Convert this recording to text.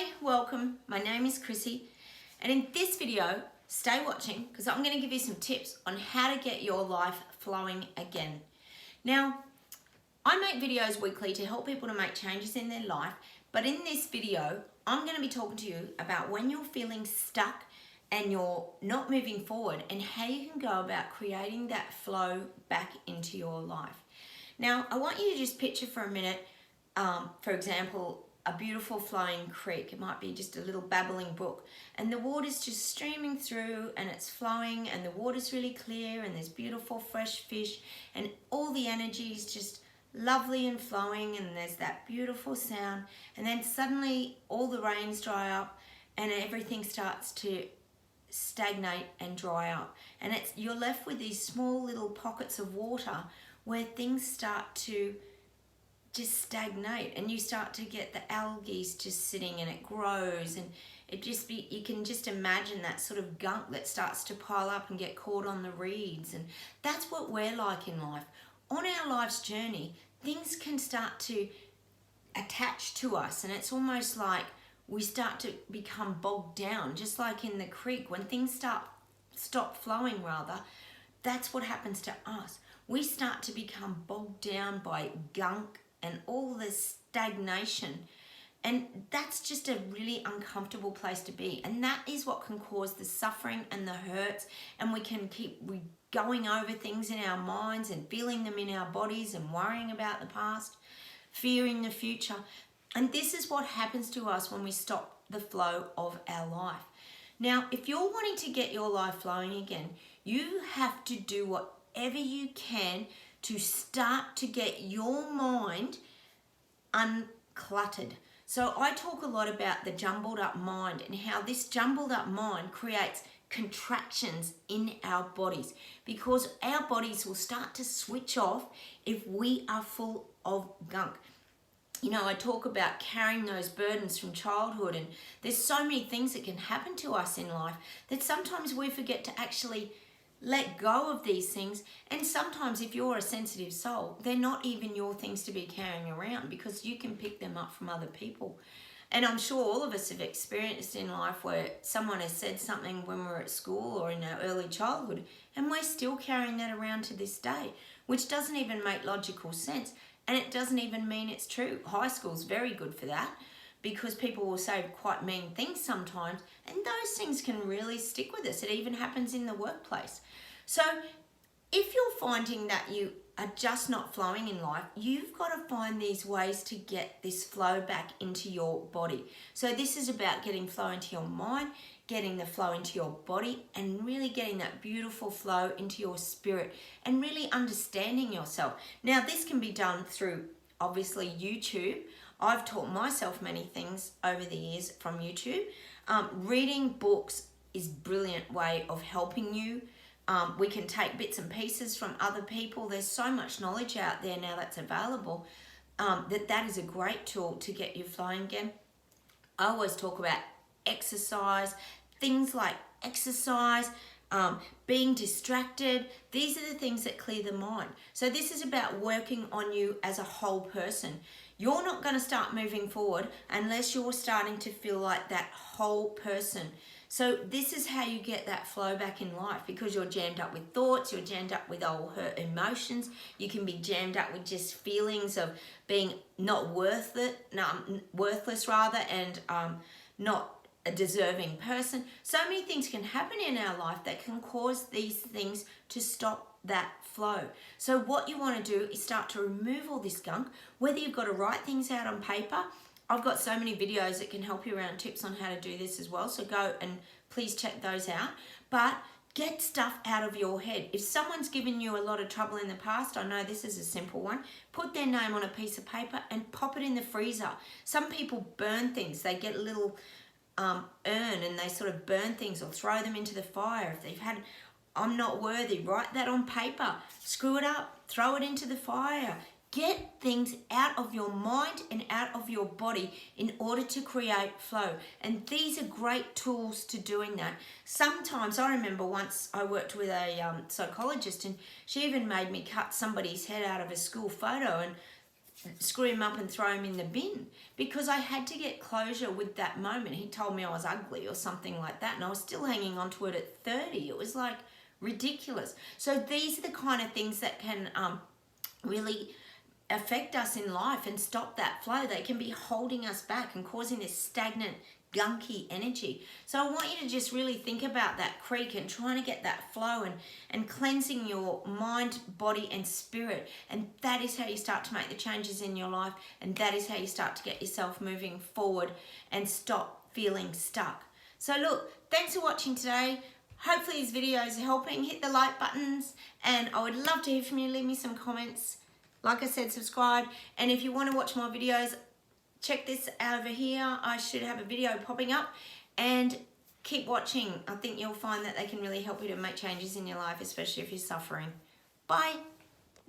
Hi, welcome. My name is Chrissy, and in this video, stay watching because I'm going to give you some tips on how to get your life flowing again. Now, I make videos weekly to help people to make changes in their life, but in this video, I'm going to be talking to you about when you're feeling stuck and you're not moving forward and how you can go about creating that flow back into your life. Now, I want you to just picture for a minute, for example, a beautiful flowing creek. It might be just a little babbling brook, and the water's just streaming through and it's flowing and the water's really clear and there's beautiful fresh fish and all the energy is just lovely and flowing and there's that beautiful sound, and then suddenly all the rains dry up and everything starts to stagnate and dry up, and you're left with these small little pockets of water where things start to just stagnate, and you start to get the algae just sitting and it grows, and you can just imagine that sort of gunk that starts to pile up and get caught on the reeds. And that's what we're like in life. On our life's journey, things can start to attach to us, and it's almost like we start to become bogged down, just like in the creek. When things stop flowing rather, that's what happens to us. We start to become bogged down by gunk and all this stagnation, and that's just a really uncomfortable place to be, and that is what can cause the suffering and the hurts, and we can keep going over things in our minds and feeling them in our bodies and worrying about the past, fearing the future. And this is what happens to us when we stop the flow of our life. Now, if you're wanting to get your life flowing again, you have to do whatever you can to start to get your mind uncluttered. So I talk a lot about the jumbled up mind and how this jumbled up mind creates contractions in our bodies, because our bodies will start to switch off if we are full of gunk. You know, I talk about carrying those burdens from childhood, and there's so many things that can happen to us in life that sometimes we forget to actually let go of these things. And sometimes if you're a sensitive soul, they're not even your things to be carrying around, because you can pick them up from other people. And I'm sure all of us have experienced in life where someone has said something when we're at school or in our early childhood, and we're still carrying that around to this day, which doesn't even make logical sense, and it doesn't even mean it's true. High school's very good for that, because people will say quite mean things sometimes, and those things can really stick with us. It even happens in the workplace. So if you're finding that you are just not flowing in life, you've got to find these ways to get this flow back into your body. So this is about getting flow into your mind, getting the flow into your body, and really getting that beautiful flow into your spirit, and really understanding yourself. Now, this can be done through, obviously, YouTube. I've taught myself many things over the years from YouTube. Reading books is a brilliant way of helping you. We can take bits and pieces from other people. There's so much knowledge out there now that's available, that is a great tool to get you flowing again. I always talk about exercise, things like exercise, being distracted. These are the things that clear the mind. So this is about working on you as a whole person. You're not going to start moving forward unless you're starting to feel like that whole person. So this is how you get that flow back in life, because you're jammed up with thoughts, you're jammed up with old hurt emotions, you can be jammed up with just feelings of being not worthless rather, and not a deserving person. So many things can happen in our life that can cause these things to stop that flow. So what you want to do is start to remove all this gunk, whether you've got to write things out on paper. I've got so many videos that can help you around tips on how to do this as well, so go and please check those out. But get stuff out of your head. If someone's given you a lot of trouble in the past, I know this is a simple one, put their name on a piece of paper and pop it in the freezer. Some people burn things. They get a little urn and they sort of burn things or throw them into the fire. If they've had, I'm not worthy, write that on paper, screw it up, throw it into the fire. Get things out of your mind and out of your body in order to create flow. And these are great tools to doing that. Sometimes, I remember once I worked with a psychologist, and she even made me cut somebody's head out of a school photo, and screw him up and throw him in the bin, because I had to get closure with that moment. He told me I was ugly or something like that, and I was still hanging on to it at 30. It was like ridiculous. So these are the kind of things that can really affect us in life and stop that flow. They can be holding us back and causing this stagnant, gunky energy. So I want you to just really think about that creek and trying to get that flow and cleansing your mind, body and spirit. And that is how you start to make the changes in your life, and that is how you start to get yourself moving forward and stop feeling stuck. So look, thanks for watching today. Hopefully this video is helping. Hit the like buttons, and I would love to hear from you. Leave me some comments. Like I said, subscribe. And if you want to watch more videos, check this over here. I should have a video popping up, and keep watching. I think you'll find that they can really help you to make changes in your life, especially if you're suffering. Bye.